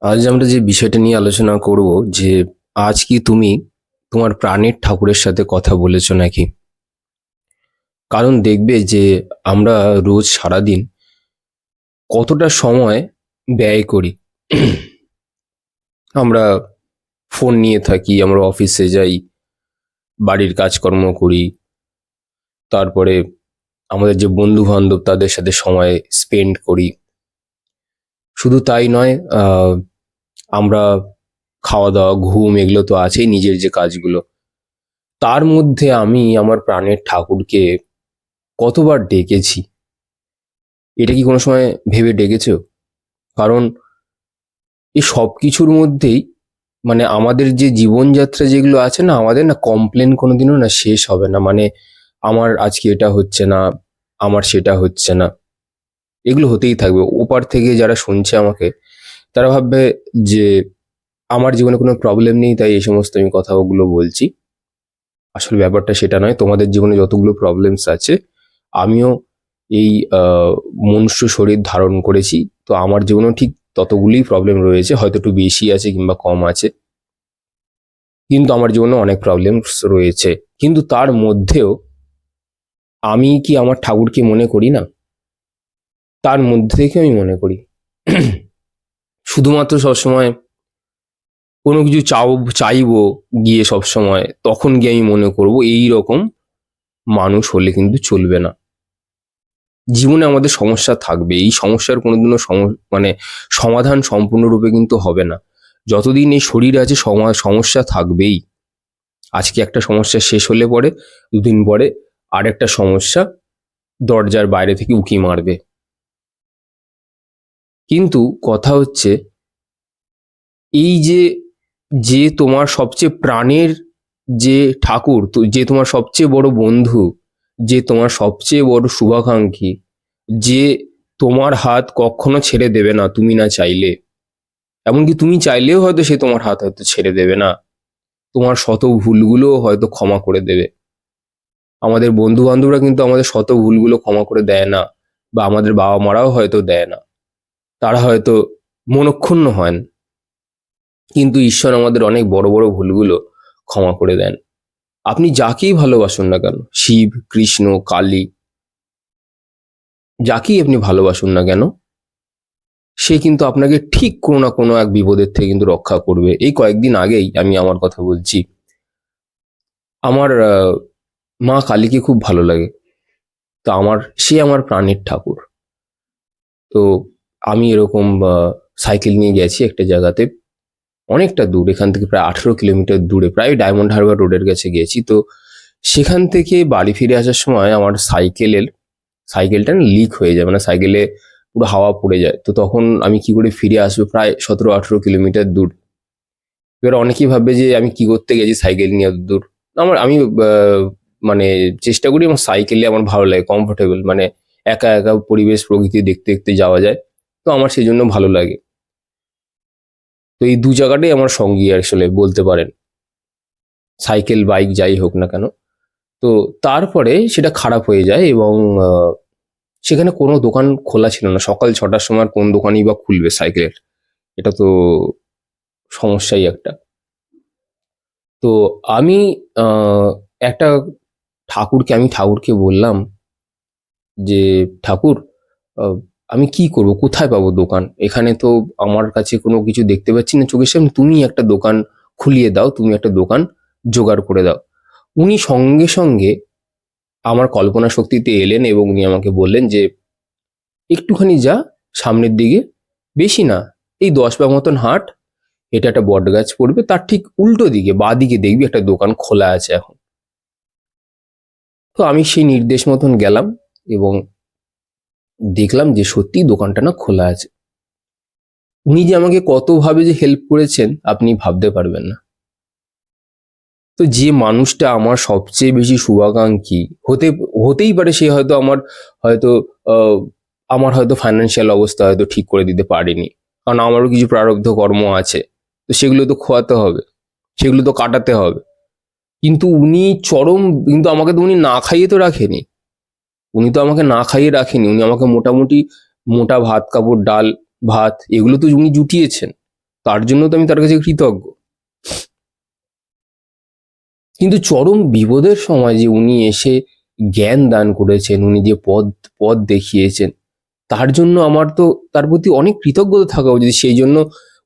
আজ আমরা যে বিষয়টা নিয়ে আলোচনা করব যে আজ কি তুমি তোমার প্রাণের ঠাকুরের সাথে কথা বলেছো নাকি? কারণ দেখবে যে আমরা রোজ সারাদিন কতটা সময় ব্যয় করি। আমরা ফোন নিয়ে থাকি, আমরা অফিসে যাই, বাড়ির কাজকর্ম করি, তারপরে আমাদের যে বন্ধু বান্ধব তাদের সাথে সময় স্পেন্ড করি। শুধু তাই নয়, আমরা খাওয়া দাওয়া, ঘুম, এগুলো তো আছেই, নিজের যে কাজগুলো। তার মধ্যে আমি আমার প্রাণের ঠাকুরকে কতবার ডেকেছি, এটা কি কোনো সময় ভেবে ডেকেছো? কারণ এই সব কিছুর মধ্যেই মানে আমাদের যে জীবনযাত্রা যেগুলো আছে না, আমাদের না কমপ্লেন কোনোদিনও না শেষ হবে না। মানে আমার আজকে এটা হচ্ছে না, আমার সেটা হচ্ছে না, এগুলো হতেই থাকবে। ওপার থেকে যারা শুনছে আমাকে, তারা ভাববে যে আমার জীবনে কোনো প্রবলেম নেই, তাই এই সমস্ত আমি কথাগুলো বলছি। আসলে ব্যাপারটা সেটা নয়। তোমাদের জীবনে যতগুলো প্রবলেমস আছে, আমিও এই মনুষ্য শরীর ধারণ করেছি, তো আমার জীবনেও ঠিক ততগুলোই প্রবলেম রয়েছে, হয়তো একটু বেশি আছে কিংবা কম আছে, কিন্তু আমার জীবনে অনেক প্রবলেমস রয়েছে। কিন্তু তার মধ্যেও আমি কি আমার ঠাকুরকে মনে করি না? তার মধ্যে থেকে আমি মনে করি। শুধুমাত্র সবসময় কোনো কিছু চাইবো গিয়ে সবসময়, তখন গিয়ে আমি মনে করব, এই রকম মানুষ হলে কিন্তু চলবে না। জীবনে আমাদের সমস্যা থাকবে, এই সমস্যার কোনোদিনও মানে সমাধান সম্পূর্ণরূপে কিন্তু হবে না। যতদিন এই শরীর আছে সমস্যা থাকবেই। আজকে একটা সমস্যা শেষ হলে পরে দুদিন পরে আরেকটা সমস্যা দরজার বাইরে থেকে উকি মারবে। কিন্তু কথা হচ্ছে, এই যে যে তোমার সবচেয়ে প্রাণের যে ঠাকুর, যে তোমার সবচেয়ে বড় বন্ধু, যে তোমার সবচেয়ে বড় শুভাকাঙ্ক্ষী, যে তোমার হাত কখনো ছেড়ে দেবে না তুমি না চাইলে, এমনকি তুমি চাইলেও হয়তো সে তোমার হাত হয়তো ছেড়ে দেবে না, তোমার শত ভুলগুলোও হয়তো ক্ষমা করে দেবে। আমাদের বন্ধু বান্ধবরা কিন্তু আমাদের শত ভুলগুলো ক্ষমা করে দেয় না, বা আমাদের বাবা মারাও হয়তো দেয় না, তারা হয়তো মনক্ষুণ্ণ হন, কিন্তু ঈশ্বর আমাদের অনেক বড় বড় ভুলগুলো ক্ষমা করে দেন। আপনি যাকেই ভালোবাসুন না কেন, শিব, কৃষ্ণ, কালী, যাকেই আপনি ভালোবাসুন না কেন, সে কিন্তু আপনাকে ঠিক কোনো না কোনো এক বিপদের থেকে কিন্তু রক্ষা করবে। এই কয়েকদিন আগেই আমি আমার কথা বলছি, আমার মা কালীকে খুব ভালো লাগে। তো সে আমার প্রাণের ঠাকুর। তো আমি এরকম সাইকেল নিয়ে গেছি একটা জায়গাতে, অনেকটা দূর, এখান থেকে প্রায় 18 কিলোমিটার দূরে, প্রায় ডায়মন্ড হারবার রোডের কাছে গেছি। তো সেখান থেকে বাড়ি ফিরে আসার সময় আমার সাইকেলটা লিক হয়ে যায়, মানে সাইকেলে পুরো হাওয়া পড়ে যায়। তো তখন আমি কি করে ফিরে আসবো, প্রায় 17-18 কিলোমিটার দূর। এবার অনেকেই ভাববে যে আমি কি করতে গেছি সাইকেল নিয়ে অত দূর। আমি মানে চেষ্টা করি, আমার সাইকেলে আমার ভালো লাগে, কমফোর্টেবল, মানে একা একা পরিবেশ প্রকৃতি দেখতে দেখতে যাওয়া যায়, তো আমার সেই জন্য ভালো লাগে। তো এই দু জায়গাটাই আমার সঙ্গী আসলে বলতে পারেন, সাইকেল বাইক যাই হোক না কেন। তো তারপরে সেটা খারাপ হয়ে যায়, এবং সেখানে কোনো দোকান খোলা ছিল না। সকাল 6টার সময় আর কোন দোকানই বা খুলবে সাইকেলের? এটা তো সমস্যাই একটা। তো আমি আহ, একটা ঠাকুরকে বললাম যে, ঠাকুর, আহ, আমি কি করব, কোথায় পাবো দোকান? এখানে তো আমার কাছে কোনো কিছু দেখতে পাচ্ছি না চোখের সামনে, তুমি একটা দোকান খুলিয়ে দাও, তুমি একটা দোকান জোগাড় করে দাও। উনি সঙ্গে সঙ্গে আমার কল্পনা শক্তিতে এলেন এবং উনি আমাকে বললেন যে, একটুখানি যা সামনের দিকে, বেশি না, এই 10 পা মতন হাঁট, এটা একটা বট গাছ পড়বে, তার ঠিক উল্টো দিকে বাঁ দিকে দেখবি একটা দোকান খোলা আছে এখন। তো আমি সেই নির্দেশ মতন গেলাম, এবং দেখলাম যে সত্যি দোকানটা না খোলা আছে। উনি যে আমাকে কতভাবে যে হেল্প করেছেন আপনি ভাবতে পারবেন না। তো যে মানুষটা আমার সবচেয়ে বেশি শুভাকাঙ্ক্ষী, হতেই পারে সে হয়তো হয়তো আহ, আমার হয়তো ফাইন্যান্সিয়াল অবস্থা হয়তো ঠিক করে দিতে পারেনি, কারণ আমারও কিছু প্রারব্ধ কর্ম আছে, তো সেগুলো তো খোয়াতে হবে, সেগুলো তো কাটাতে হবে। কিন্তু কিন্তু আমাকে তো উনি না খাইয়ে তো রাখেনি। উনি আমাকে মোটামুটি মোটা ভাত কাপড়, ডাল ভাত, এগুলো তো উনি জুটিয়েছেন। তার জন্য তো আমি তার কাছে কৃতজ্ঞ। কিন্তু চরম বিপদের সময় যে উনি এসে জ্ঞান দান করেছেন, উনি যে পথ পথ দেখিয়েছেন, তার জন্য আমার তো তার প্রতি অনেক কৃতজ্ঞতা থাকা উচিত। সেই জন্য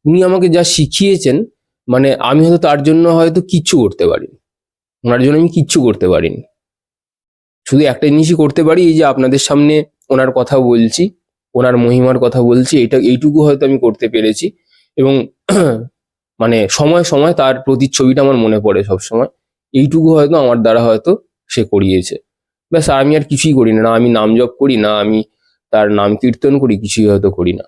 উনি আমাকে যা শিখিয়েছেন, মানে আমি হয়তো তার জন্য হয়তো কিচ্ছু করতে পারিনি, ওনার জন্য আমি কিচ্ছু করতে পারিনি। শুধু একটা জিনিসই করতে পারি, এই যে আপনাদের সামনে ওনার কথা বলছি, ওনার মহিমার কথা বলছি, এইটুকু হয়তো আমি করতে পেরেছি। এবং মানে সময় সময় তার প্রতিচ্ছবিটা আমার মনে পড়ে সব সময়। এইটুকু হয়তো আমার দ্বারা হয়তো সে করিয়েছে। ব্যাস, আমি আর কিছুই করি না, না আমি নাম জপ করি, না আমি তার নাম কীর্তন করি, কিছুই হয়তো করি না।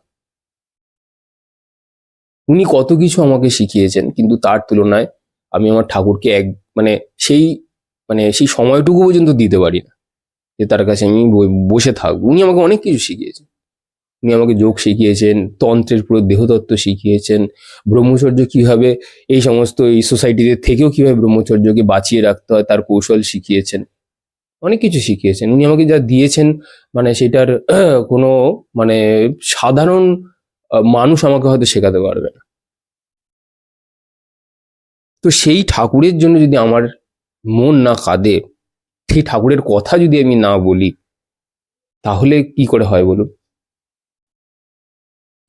উনি কত কিছু আমাকে শিখিয়েছেন, কিন্তু তার তুলনায় আমি আমার ঠাকুরকে মানে সেই সেই সময়টুকু পর্যন্ত দিতে পারি না যে তার কাছে আমি বসে থাকবো। উনি আমাকে অনেক কিছু শিখিয়েছেন। উনি আমাকে যোগ শিখিয়েছেন, তন্ত্রের পুরো দেহতত্ত্ব শিখিয়েছেন, ব্রহ্মচর্য কিভাবে এই সোসাইটিদের থেকেও কিভাবে ব্রহ্মচর্যকে বাঁচিয়ে রাখতে হয় তার কৌশল শিখিয়েছেন, অনেক কিছু শিখিয়েছেন। উনি আমাকে যা দিয়েছেন, সেটার কোনো মানে সাধারণ মানুষ আমাকে হয়তো শেখাতে পারবে না। তো সেই ঠাকুরের জন্য যদি আমার মন না কাঁদে, সেই ঠাকুরের কথা যদি আমি না বলি, তাহলে কি করে হয় বলুন?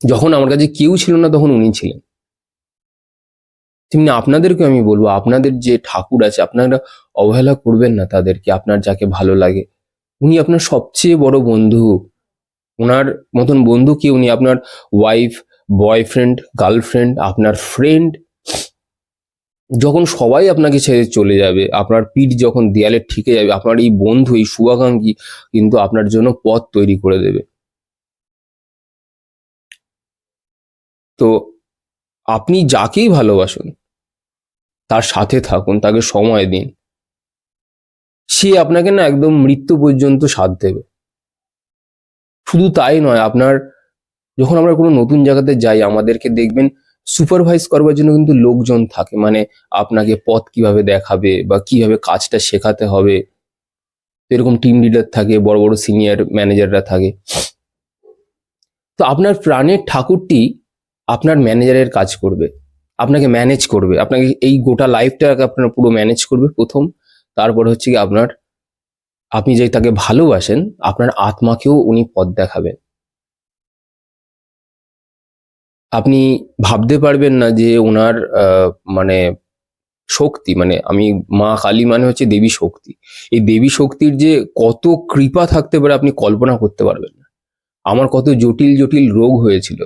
যখন আমার কাছে কেউ ছিল না, তখন উনি ছিলেন। তেমনি আপনাদেরকে আমি বলবো, আপনাদের যে ঠাকুর আছে, আপনারা অবহেলা করবেন না তাদেরকে। আপনার যাকে ভালো লাগে, উনি আপনার সবচেয়ে বড় বন্ধু। ওনার মতন বন্ধু কেউ নেই। আপনার ওয়াইফ, বয়ফ্রেন্ড, গার্লফ্রেন্ড, আপনার ফ্রেন্ড, যখন সবাই আপনাকে ছেড়ে চলে যাবে, আপনার পিঠ যখন দেয়ালে ঠেকে যাবে, আপনার এই বন্ধু, এই শুভাকাঙ্ক্ষী কিন্তু আপনার জন্য পথ তৈরি করে দেবে। তো আপনি যাকেই ভালোবাসুন, তার সাথে থাকুন, তাকে সময় দিন। সে আপনাকে না একদম মৃত্যু পর্যন্ত সাথ দেবে। শুধু তাই নয়, যখন আমরা কোনো নতুন জায়গাতে যাই, আমাদেরকে দেখবেন সুপারভাইজ করবার জন্য কিন্তু লোকজন থাকে। আপনাকে পথ কিভাবে দেখাবে বা কিভাবে কাজটা শেখাতে হবে, এরকম টিম লিডার থাকে, বড় বড় সিনিয়র ম্যানেজাররা থাকে। তো আপনার প্রাণের ঠাকুরটি আপনার ম্যানেজারের কাজ করবে, আপনাকে ম্যানেজ করবে, আপনাকে এই গোটা লাইফটাকে আপনার পুরো ম্যানেজ করবে প্রথম। তারপর হচ্ছে কি, আপনি যে তাকে ভালোবাসেন, আপনার আত্মাকেও উনি পথ দেখাবেন। আপনি ভাবতে পারবেন না যে ওনার মানে শক্তি, আমি মা কালী মানে হচ্ছে দেবী শক্তি। এই দেবী শক্তির যে কত কৃপা থাকতে পারে আপনি কল্পনা করতে পারবেন না। আমার কত জটিল জটিল রোগ হয়েছিল,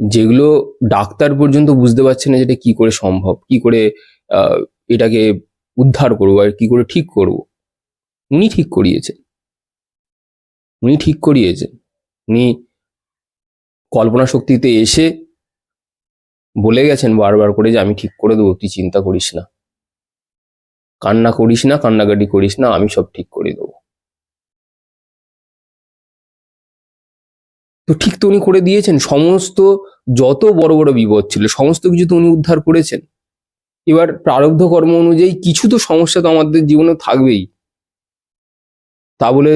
যেগুলো ডাক্তার পর্যন্ত বুঝতে পারছে না যেটা কি করে সম্ভব, কি করে এটাকে উদ্ধার করবো আর কি করে ঠিক করব। উনি ঠিক করিয়েছেন, উনি ঠিক করিয়েছেন। উনি কল্পনা শক্তিতে এসে বলে গেছেন বারবার করে যে আমি ঠিক করে দেবো, তুই চিন্তা করিস না, কান্না করিস না, কান্নাকাটি করিস না, আমি সব ঠিক করে দেবো। তো ঠিক তো উনি করে দিয়েছেন। সমস্ত যত বড় বড় বিপদ ছিল, সমস্ত কিছু তো উনি উদ্ধার করেছেন। এবার প্রারব্ধ কর্ম অনুযায়ী কিছু তো সমস্যা তো আমাদের জীবনে থাকবেই। তা বলে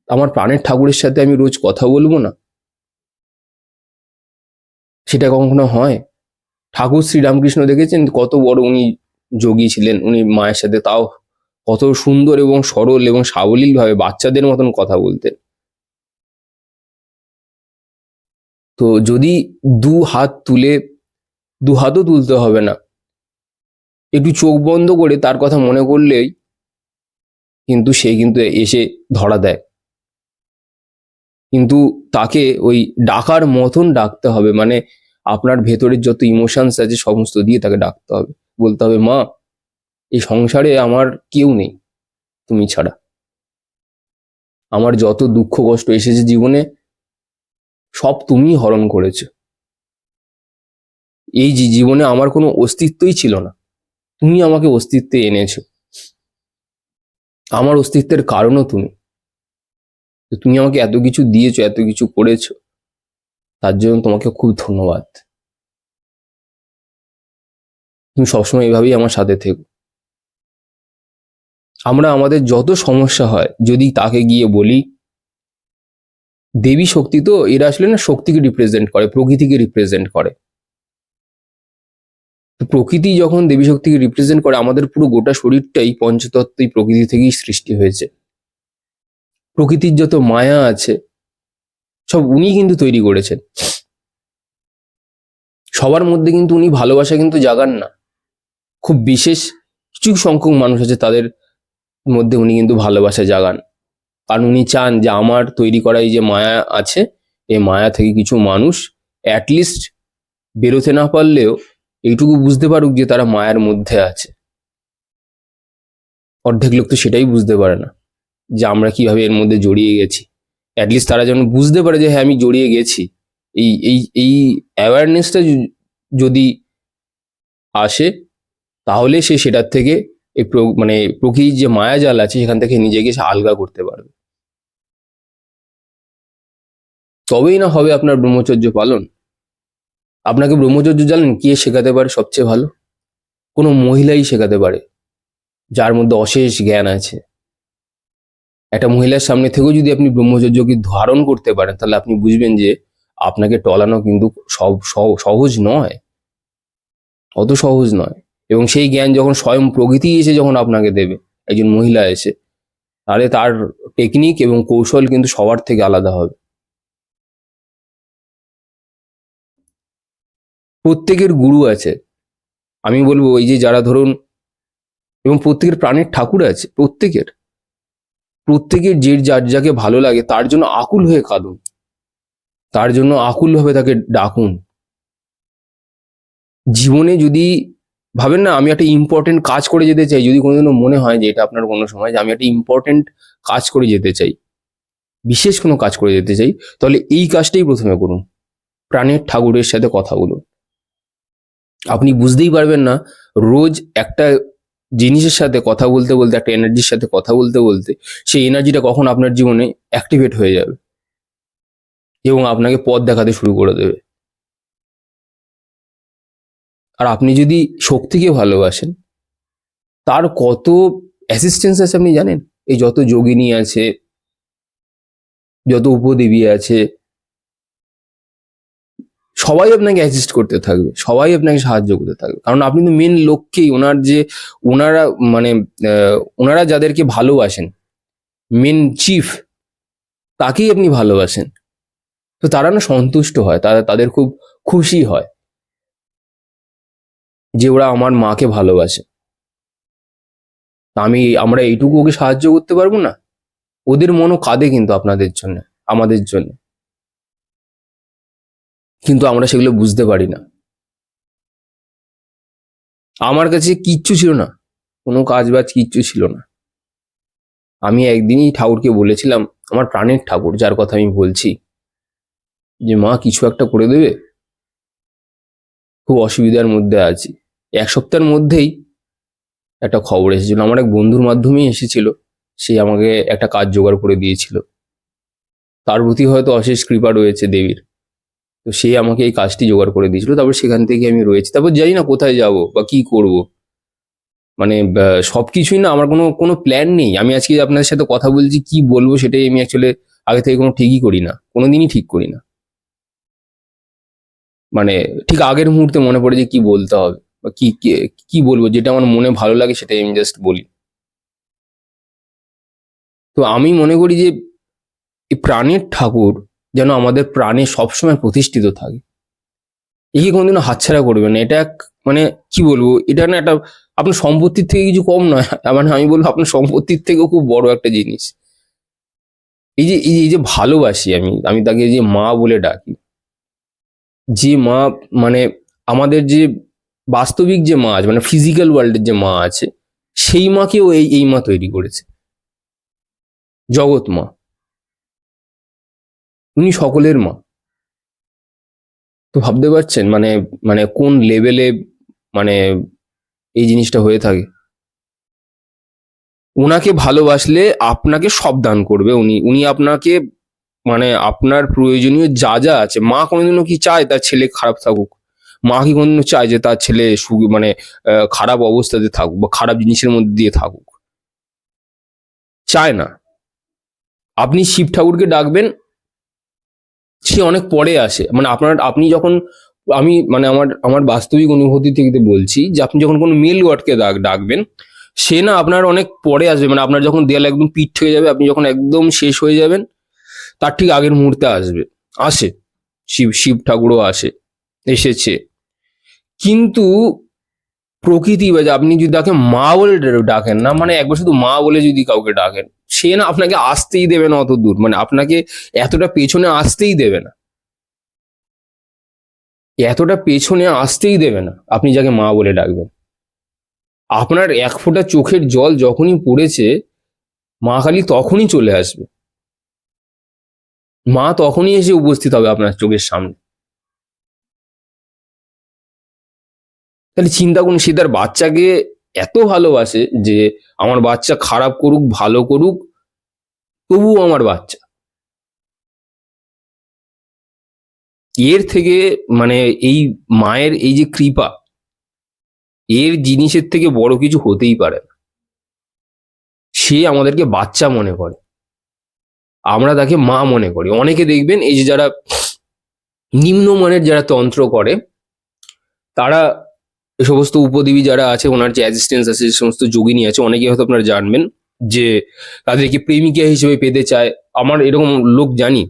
আমার প্রাণের ঠাকুরের সাথে আমি রোজ কথা বলবো না? সেটা কখনো হয়? ঠাকুর শ্রীরামকৃষ্ণ দেখেছেন কত বড় উনি যোগী ছিলেন, উনি মায়ের সাথে তাও কত সুন্দর এবং সরল এবং সাবলীল ভাবে বাচ্চাদের মতন কথা বলতেন। তো যদি দু হাতও তুলতে হবে না, একটু চোখ বন্ধ করে তার কথা মনে করলেই কিন্তু সে কিন্তু এসে ধরা দেয়। কিন্তু তাকে ওই ডাকার মতন ডাকতে হবে, আপনার ভেতরের যত ইমোশনস আছে সমস্ত দিয়ে তাকে ডাকতে হবে। বলতে হবে, মা, এই সংসারে আমার কেউ নেই তুমি ছাড়া। আমার যত দুঃখ কষ্ট এসেছে জীবনে, সব তুমিই হরণ করেছো। এই জীবনে আমার কোনো অস্তিত্বই ছিল না, তুমি আমাকে অস্তিত্বে এনেছো। আমার অস্তিত্বের কারণও তুমি। তুমি আমাকে এত কিছু দিয়েছো, এত কিছু করেছো, তার জন্য তোমাকে খুব ধন্যবাদ। তুমি সবসময় এভাবেই আমার সাথে থেকো। আমরা আমাদের যত সমস্যা হয় যদি তাকে গিয়ে বলি, দেবী শক্তি তো এরা আসলে না শক্তিকে রিপ্রেজেন্ট করে, প্রকৃতিকে রিপ্রেজেন্ট করে। প্রকৃতি যখন দেবী শক্তিকে রিপ্রেজেন্ট করে, আমাদের পুরো গোটা শরীরটাই পঞ্চতত্ত্বই প্রকৃতি থেকেই সৃষ্টি হয়েছে। প্রকৃতির যত মায়া আছে সব উনি কিন্তু তৈরি করেছেন। সবার মধ্যে কিন্তু উনি ভালোবাসা কিন্তু জাগান না, খুব বিশেষ কিছু সংখ্যক মানুষ আছে তাদের মধ্যে উনি কিন্তু ভালোবাসা জাগান। কারণ উনি চান যে আমার তৈরি করা এই যে মায়া আছে, এই মায়া থেকে কিছু মানুষ অ্যাটলিস্ট বেরোতে না পারলেও এইটুকু বুঝতে পারুক যে তারা মায়ার মধ্যে আছে। অর্ধেক লোক তো সেটাই বুঝতে পারে না যে আমরা কিভাবে এর মধ্যে জড়িয়ে গেছি। অ্যাটলিস্ট তারা যেন বুঝতে পারে যে হ্যাঁ আমি জড়িয়ে গেছি। এই এই এই অ্যাওয়ারনেসটা যদি আসে, তাহলে সে সেটার থেকে এই মানে প্রকৃতির যে মায়াজাল আছে সেখান থেকে নিজেকে সে আলগা করতে পারবে। তবেই না হবে আপনার ব্রহ্মচর্য পালন। আপনাকে ব্রহ্মচর্য জানেন কে শেখাতে পারে সবচেয়ে ভালো? কোনো মহিলাই শেখাতে পারে যার মধ্যে অশেষ জ্ঞান আছে। একটা মহিলার সামনে থেকেও যদি আপনি ব্রহ্মচর্যকে ধারণ করতে পারেন, তাহলে আপনি বুঝবেন যে আপনাকে টলানো কিন্তু সহজ নয়, অত সহজ নয়। এবং সেই জ্ঞান যখন স্বয়ং প্রকৃতি এসে যখন আপনাকে দেবে, একজন মহিলা এসে, তাহলে তার টেকনিক এবং কৌশল কিন্তু সবার থেকে আলাদা হবে। প্রত্যেকের গুরু আছে, আমি বলবো এই যে যারা ধরুন, এবং প্রত্যেকের প্রাণের ঠাকুর আছে, প্রত্যেকের যে যার যাকে ভালো লাগে তার জন্য আকুল হয়ে কাঁদুন, তার জন্য আকুল ভাবে তাকে ডাকুন। জীবনে যদি ভাবেন না আমি একটা ইম্পর্টেন্ট কাজ করে যেতে চাই, যদি কোনোদিনও মনে হয় যে এটা আপনার কোনো সময় যে আমি একটা ইম্পর্টেন্ট কাজ করে যেতে চাই, বিশেষ কোনো কাজ করে যেতে চাই, তাহলে এই কাজটাই প্রথমে করুন, প্রাণের ঠাকুরের সাথে কথা বলুন। আপনি বুঝতেই পারবেন না রোজ একটা জিনিসের সাথে কথা বলতে বলতে, একটা এনার্জির সাথে কথা বলতে বলতে সেই এনার্জিটা কখন আপনার জীবনে অ্যাক্টিভেট হয়ে যাবে এবং আপনাকে পথ দেখাতে শুরু করে দেবে। আর আপনি যদি শক্তিকে ভালোবাসেন, তার কত অ্যাসিস্ট্যান্স আছে আপনি জানেন? এই যত যোগিনী আছে, যত উপদেবী আছে, সবাই আপনাকে অ্যাসিস্ট করতে থাকবে, সবাই আপনাকে সাহায্য করতে থাকবে। কারণ আপনি তো মেন লক্ষ্যেই ওনারা মানে ওনারা যাদেরকে ভালোবাসেন, মেন চিফ, তাকেই আপনি ভালোবাসেন, তো তারা না সন্তুষ্ট হয়, তাদের খুব খুশি হয় যে ওরা আমার মাকে ভালোবাসে। আমরা এইটুকু ওকে সাহায্য করতে পারবো না? ওদের মনও কাঁদে কিন্তু আপনাদের জন্য, আমাদের জন্য, কিন্তু আমরা সেগুলো বুঝতে পারি না। আমার কাছে কিচ্ছু ছিল না, কোনো কাজ বাজ কিচ্ছু ছিল না। আমি একদিনই ঠাকুরকে বলেছিলাম, আমার প্রাণের ঠাকুর যার কথা আমি বলছি, যে মা কিছু একটা করে দেবে, খুব অসুবিধার মধ্যে আছি। এক সপ্তাহের মধ্যেই একটা খবর এসেছিল, আমার এক বন্ধুর মাধ্যমেই এসেছিল, সে আমাকে একটা কাজ জোগাড় করে দিয়েছিল। তার প্রতি হয়তো অশেষ কৃপা রয়েছে দেবীর, তো সে আমাকে এই কাজটি জোগাড় করে দিয়েছিল। তারপর সেখান থেকে আমি রয়েছি, তারপর জানি না কোথায় যাব বা কি করব। মানে সবকিছুই না, আমার কোনো কোনো প্ল্যান নেই। আমি আজকে আপনাদের সাথে কথা বলছি, কি বলবো সেটাই আমি অ্যাকচুয়ালি আগে থেকে কোনো ঠিকই করি না, কোনোদিনই ঠিক করি না। মানে ঠিক আগের মুহূর্তে মনে পড়ে যে কি বলতে হবে বা কি কি বলবো, যেটা আমার মনে ভালো লাগে সেটাই আমি জাস্ট বলি। তো আমি মনে করি যে এই প্রাণের ঠাকুর যেন আমাদের প্রাণে সবসময় প্রতিষ্ঠিত থাকে, একে কোনোদিনও হাতছাড়া করবে না। এটা মানে কি বলবো, এটা না একটা আপনার সম্পত্তির থেকে কিছু কম নয়, মানে আমি বলবো আপনার সম্পত্তির থেকেও খুব বড় একটা জিনিস। এই যে ভালোবাসি আমি আমি তাকে যে মা বলে ডাকি, যে মা, মানে আমাদের যে বাস্তবিক যে মা আছে, মানে ফিজিক্যাল ওয়ার্ল্ডের যে মা আছে, সেই মাকেও এই মা তৈরি করেছে, জগৎ মা, উনি সকলের মা। তো ভাবতে পারছেন মানে মানে কোন লেভেলে মানে এই জিনিসটা হয়ে থাকে। উনাকে ভালোবাসলে আপনাকে সব দান করবে উনি, উনি আপনাকে মানে আপনার প্রয়োজনীয় যা যা আছে। মা কোনোদিনও কি চায় তার ছেলে খারাপ থাকুক? মা কি কোনোদিনও চায় যে তার ছেলে মানে খারাপ অবস্থাতে থাকুক বা খারাপ জিনিসের মধ্যে দিয়ে থাকুক? চায় না। আপনি শিব ঠাকুরকে ডাকবেন, সে অনেক পরে আসে, মানে আপনি যখন আমি মানে আমার আমার বাস্তবিক অনুভূতি থেকে বলছি যে আপনি যখন কোনো মেল ওয়ার্ডকে ডাকবেন, সে না আপনার অনেক পরে আসবে, মানে আপনার যখন দেয়াল একদম পিঠ হয়ে যাবে, আপনি যখন একদম শেষ হয়ে যাবেন, তার ঠিক আগের মুহূর্তে আসবে। আসে, শিব শিব ঠাকুরও আসে, এসেছে। কিন্তু প্রকৃতি বা যে আপনি যদি তাকে মা বলে ডাকেন না, মানে একবার শুধু মা বলে যদি কাউকে ডাকেন, সে না আপনাকে আসতেই দেবে না অত দূর, মানে আপনাকে এতটা পেছনে আসতেই দেবে না, এতটা পেছনে আসতেই দেবে না আপনি যাকে মা বলে ডাকবেন। আপনার এক ফোঁটা চোখের জল যখনই পড়েছে, মা কালী তখনই চলে আসবে, মা তখনই এসে উপস্থিত হবে আপনার চোখের সামনে। তাহলে চিন্তা করুন, সে তার বাচ্চাকে এত ভালোবাসে যে আমার বাচ্চা খারাপ করুক ভালো করুক, তবুও আমার বাচ্চা। এর থেকে মানে এই মায়ের এই যে কৃপা, এর জিনিসের থেকে বড় কিছু হতেই পারে না। সে আমাদেরকে বাচ্চা মনে করে, আমরা তাকে মা মনে করি। অনেকে দেখবেন এই যে যারা নিম্নমানের যারা তন্ত্র করে, তারা এই সমস্ত উপদেবী যারা আছে, ওনার যে অ্যাসিস্ট্যান্স আছে, যে সমস্ত যোগিনী আছে, অনেকে হয়তো আপনারা জানবেন যে তাদেরকে প্রেমিকা হিসেবে পেতে চায়। আমার এরকম লোক জানি,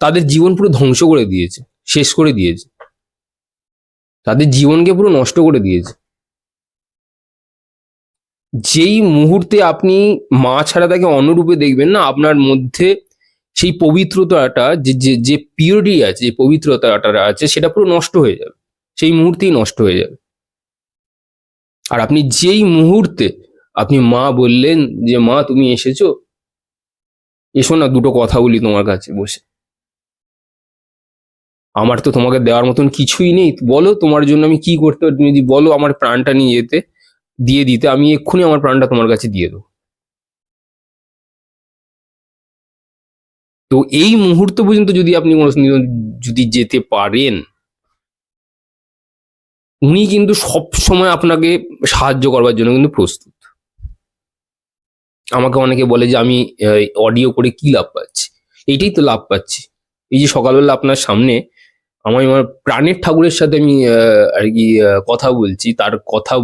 তাদের জীবন পুরো ধ্বংস করে দিয়েছে, শেষ করে দিয়েছে, তাদের জীবনকে পুরো নষ্ট করে দিয়েছে। যেই মুহূর্তে আপনি মা ছাড়া তাকে অন্যরূপে দেখবেন না, আপনার মধ্যে সেই পবিত্রতাটা যে যে যে পিওরিটি আছে, যে পবিত্রতাটা আছে, সেটা পুরো নষ্ট হয়ে যাবে, সেই মুহূর্তেই নষ্ট হয়ে যাবে। আর আপনি যেই মুহূর্তে আপনি মা বললেন যে মা তুমি এসেছো, এসো না দুটো কথা বলি তোমার কাছে বসে, আমার তো তোমাকে দেওয়ার মতন কিছুই নেই, বলো তোমার জন্য আমি কি করতে পারি, তুমি যদি বলো আমার প্রাণটা নিয়ে যেতে, দিয়ে দিতে, আমি এক্ষুনি আমার প্রাণটা তোমার কাছে দিয়ে দেবো। তো এই মুহূর্ত পর্যন্ত যদি আপনি যদি যেতে পারেন, উনি কিন্তু সব সময় আপনাকে সাহায্য করবার জন্য কিন্তু প্রস্তুত। আমাকে অনেকে বলে যে আমি অডিও করে কি লাভ পাচ্ছি, এইটাই তো লাভ পাচ্ছি। এই যে সকালবেলা আপনার সামনে আমি আমার প্রাণের ঠাকুরের সাথে আমি আর কি কথা বলছি, তার কথা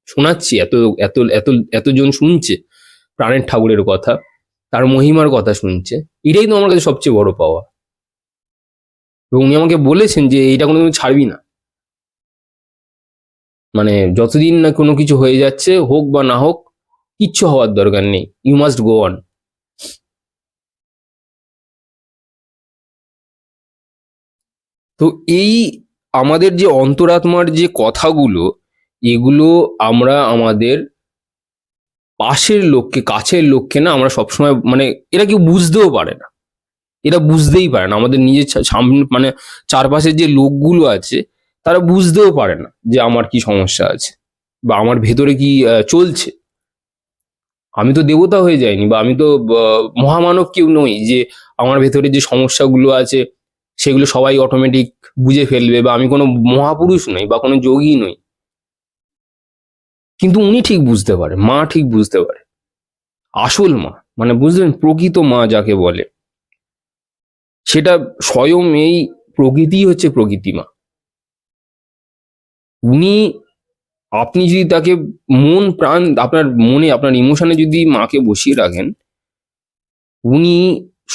শোনাচ্ছি, এত এত এত এতজন শুনছে প্রাণের ঠাকুরের কথা, তার মহিমার কথা শুনছে, এটাই তো আমার কাছে সবচেয়ে বড় পাওয়া। এবং উনি আমাকে বলেছেন যে এইটা কোনো তুমি ছাড়বি না, মানে যতদিন না কোনো কিছু হয়ে যাচ্ছে, হোক বা না হোক, কিচ্ছু হওয়ার দরকার নেই, ইউ মাস্ট গো অন। তো এই আমাদের যে অন্তরাত্মার যে কথাগুলো, এগুলো আমরা আমাদের পাশের লোককে, কাছের লোককে না আমরা সবসময় মানে এরা কেউ বুঝতেও পারে না, এরা বুঝতেই পারে না, আমাদের নিজের সামনে মানে চারপাশের যে লোকগুলো আছে, তারা বুঝতেও পারে না যে আমার কি সমস্যা আছে বা আমার ভেতরে কি চলছে। আমি তো দেবতা হয়ে যাইনি, বা আমি তো মহামানব কেউ নই যে আমার ভেতরে যে সমস্যাগুলো আছে সেগুলো সবাই অটোমেটিক বুঝে ফেলবে, বা আমি কোনো মহাপুরুষ নই বা কোনো যোগী নই। কিন্তু উনি ঠিক বুঝতে পারে, মা ঠিক বুঝতে পারে, আসল মা, মানে বুঝলেন, প্রকৃত মা যাকে বলে, সেটা স্বয়ং এই প্রকৃতি হচ্ছে প্রকৃতি মা। উনি, আপনি যদি তাকে মন প্রাণ আপনার মনে আপনার ইমোশনে যদি মাকে বসিয়ে রাখেন, উনি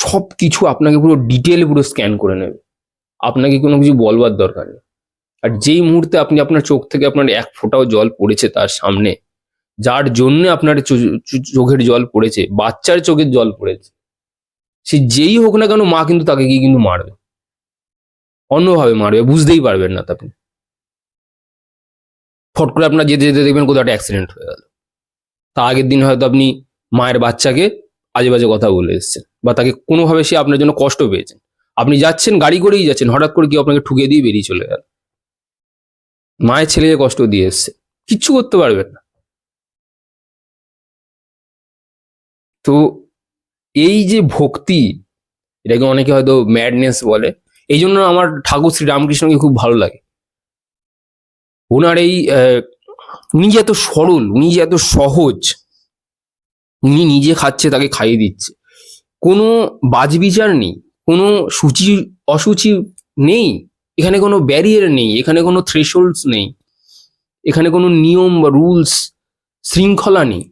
সব কিছু আপনাকে পুরো ডিটেল পুরো স্ক্যান করে নেবে, আপনাকে কোনো কিছু বলবার দরকার নেই। আর যেই মুহূর্তে আপনি আপনার চোখ থেকে আপনার এক ফোঁটাও জল পড়েছে তার সামনে, যার জন্য আপনার চোখের জল পড়েছে, বাচ্চার চোখের জল পড়েছে, সে যেই হোক না কেন, মা কিন্তু তাকে গিয়ে কিন্তু মারবে, অন্যভাবে মারবে, বুঝতেই পারবেন না আপনি। ফট করে আপনার যেতে যেতে দেখবেন কোথাও একটা অ্যাক্সিডেন্ট হয়ে গেল, তার আগের দিন হয়তো আপনি মায়ের বাচ্চাকে আজে বাজে কথা বলে এসেছেন, বা তাকে কোনোভাবে সে আপনার জন্য কষ্ট পেয়েছেন, আপনি যাচ্ছেন গাড়ি করেই যাচ্ছেন, হঠাৎ করে কেউ আপনাকে ঠুকে দিয়ে বেরিয়ে চলে গেল, মায়ের ছেলেকে কষ্ট দিয়ে এসছে, কিচ্ছু করতে পারবেন না। তো এই যে ভক্তি, এটাকে অনেকে হয়তো ম্যাডনেস বলে, এই জন্য আমার ঠাকুর শ্রী রামকৃষ্ণকে খুব ভালো লাগে। ওনার এই উনি যে এত সরল, উনি যে এত সহজ, উনি নিজে খাচ্ছে তাকে খাইয়ে দিচ্ছে, কোনো বাজবিচার নেই, কোনো সূচি অসুচি নেই, এখানে কোনো ব্যারিয়ার নেই, এখানে কোনো থ্রেশহোল্ডস নেই, এখানে কোনো নিয়ম বা রুলস শৃঙ্খলা নেই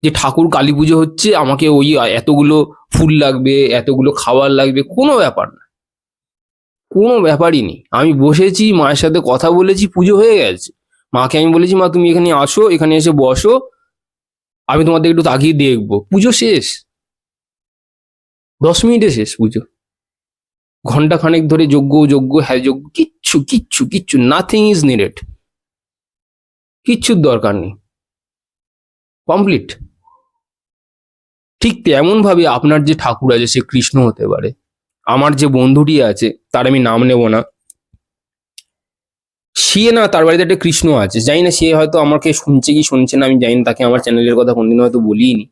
যে ঠাকুর কালী পুজো হচ্ছে আমাকে ওই এতগুলো ফুল লাগবে, এতগুলো খাবার লাগবে, কোনো ব্যাপার না, কোনো ব্যাপারই নেই। আমি বসেছি, মায়ের সাথে কথা বলেছি, পুজো হয়ে গেছে। মাকে আমি বলেছি, মা তুমি এখানে আসো, এখানে এসে বসো, আমি তোমাদের একটু তাকিয়ে দেখবো। পুজো শেষ, 10 মিনিটে শেষ পুজো। ঘন্টা খানেক ধরে যজ্ঞ যজ্ঞ হ্যাঁ যজ্ঞ, কিচ্ছু কিচ্ছু কিচ্ছু, নাথিং ইজ নিডেড, কিচ্ছুর দরকার নেই, কমপ্লিট। ঠিক তেমন ভাবে আপনার যে ঠাকুর আছে সে কৃষ্ণ হতে পারে। আমার যে বন্ধুটি আছে, তার আমি নাম নেব না, সে না, তার বাড়িতে একটা কৃষ্ণ আছে, জানি না সে হয়তো আমাকে শুনছে কি শুনছে না, আমি জানি না, তাকে আমার চ্যানেলের কথা কোনদিন হয়তো বলিনি,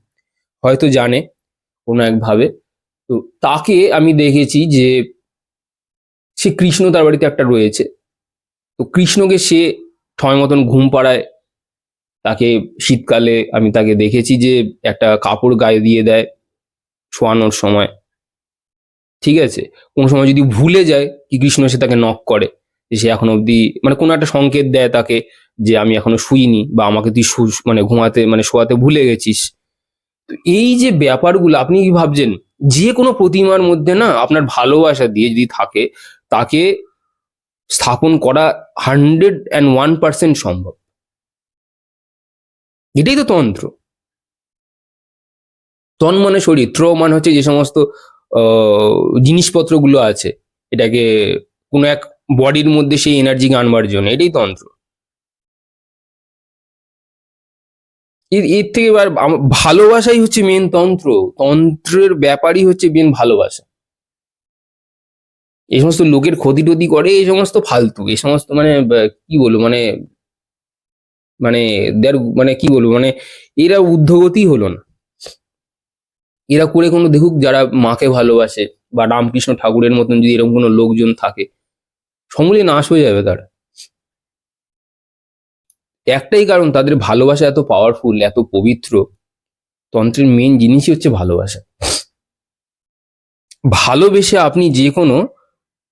হয়তো জানে কোনো একভাবে। তো তাকে আমি দেখেছি যে সে কৃষ্ণ তার বাড়িতে একটা রয়েছে। তো কৃষ্ণকে সে সময় মতন ঘুম পাড়ায়, তাকে শীতকালে আমি তাকে দেখেছি যে একটা কাপড় গায়ে দিয়ে দেয় শোয়ানোর সময়, ঠিক আছে। কোনো সময় যদি ভুলে যায় কি কৃষ্ণ, সে তাকে নক করে যে সে এখন অবধি, মানে কোনো একটা সংকেত দেয় তাকে যে আমি এখনো শুইনি, বা আমাকে তুই মানে ঘুমাতে মানে শোয়াতে ভুলে গেছিস। তো এই যে ব্যাপারগুলো, আপনি কি ভাবছেন যে কোনো প্রতিমার মধ্যে না আপনার ভালোবাসা দিয়ে যদি থাকে, তাকে স্থাপন করা 101% সম্ভব। এটাই তো তন্ত্র। তন মানে শরীর, ত্র মানে হচ্ছে যে সমস্ত জিনিসপত্রগুলো আছে, এটাকে কোনো এক বডির মধ্যে সেই এনার্জিকে আনবার জন্য, এটাই তন্ত্র। এর থেকে এবার ভালোবাসাই হচ্ছে মেন তন্ত্র। তন্ত্রের ব্যাপারই হচ্ছে মেন ভালোবাসা। এই সমস্ত লোকের ক্ষতি টতি করে, এই সমস্ত ফালতু, এই সমস্ত মানে কি বলবো, মানে মানে মানে কি বলবো, মানে এরা ঊর্ধ্বগতি হলো না। এরা করে কোনো দেখুক যারা মাকে ভালোবাসে, বা রামকৃষ্ণ ঠাকুরের মতন যদি এরকম কোনো লোকজন থাকে, সমূলে নাশ হয়ে যাবে তারা। একটাই কারণ, তাদের ভালোবাসা এত পাওয়ারফুল, এত পবিত্র। তন্ত্রের মেন জিনিসই হচ্ছে ভালোবাসা। ভালোবেসে আপনি যে কোনো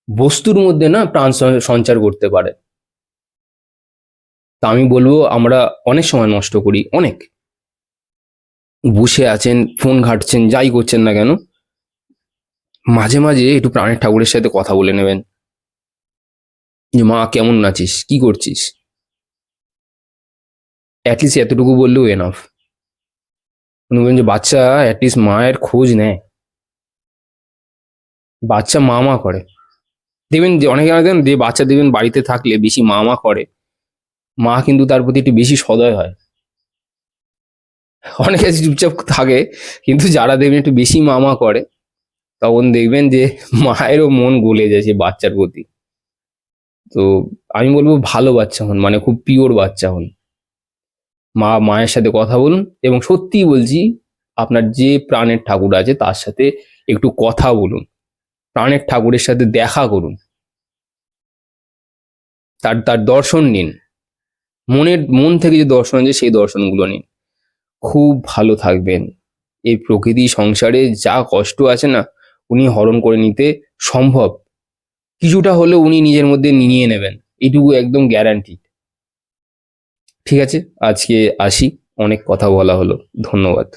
বস্তুর মধ্যে না প্রাণ সঞ্চার করতে পারেন। তা আমি বলবো, আমরা অনেক সময় নষ্ট করি, অনেক। বসে আছেন, ফোন ঘাঁটছেন, যাই করছেন না কেন, মাঝে মাঝে একটু প্রাণের ঠাকুরের সাথে কথা বলে নেবেন যে মা কেমন আছিস, কি করছিস। অ্যাটলিস্ট এতটুকু বললেও এনাফ। উনি বলেন যে বাচ্চা অ্যাটলিস্ট মায়ের খোঁজ নেয়, বাচ্চা মা মা করে। দেখবেন যে অনেকে দেখেন যে বাচ্চা দেখবেন বাড়িতে থাকলে বেশি মা মা করে, মা কিন্তু তার প্রতি একটু বেশি সদয় হয়। অনেকে চুপচাপ থাকে, কিন্তু যারা দেখবেন একটু বেশি মা মা করে, তখন দেখবেন যে মায়েরও মন গলে যায় সে বাচ্চার প্রতি। তো আমি বলবো ভালো বাচ্চা হন, মানে খুব পিওর বাচ্চা হন। মায়ের সাথে কথা বলুন, এবং সত্যিই বলছি, আপনার যে প্রাণের ঠাকুর আছে তার সাথে একটু কথা বলুন, প্রাণের ঠাকুরের সাথে দেখা করুন, তার তার দর্শন নিন, মন থেকে যে দর্শন আছে সেই দর্শনগুলো নিন। খুব ভালো থাকবেন। এই প্রকৃতি সংসারে যা কষ্ট আছে না, উনি হরণ করে নিতে সম্ভব। কিছুটা হলেও উনি নিজের মধ্যে নিয়ে নেবেন, এটুকু একদম গ্যারান্টি। ঠিক আছে, আজকে আসি, অনেক কথা বলা হলো, ধন্যবাদ।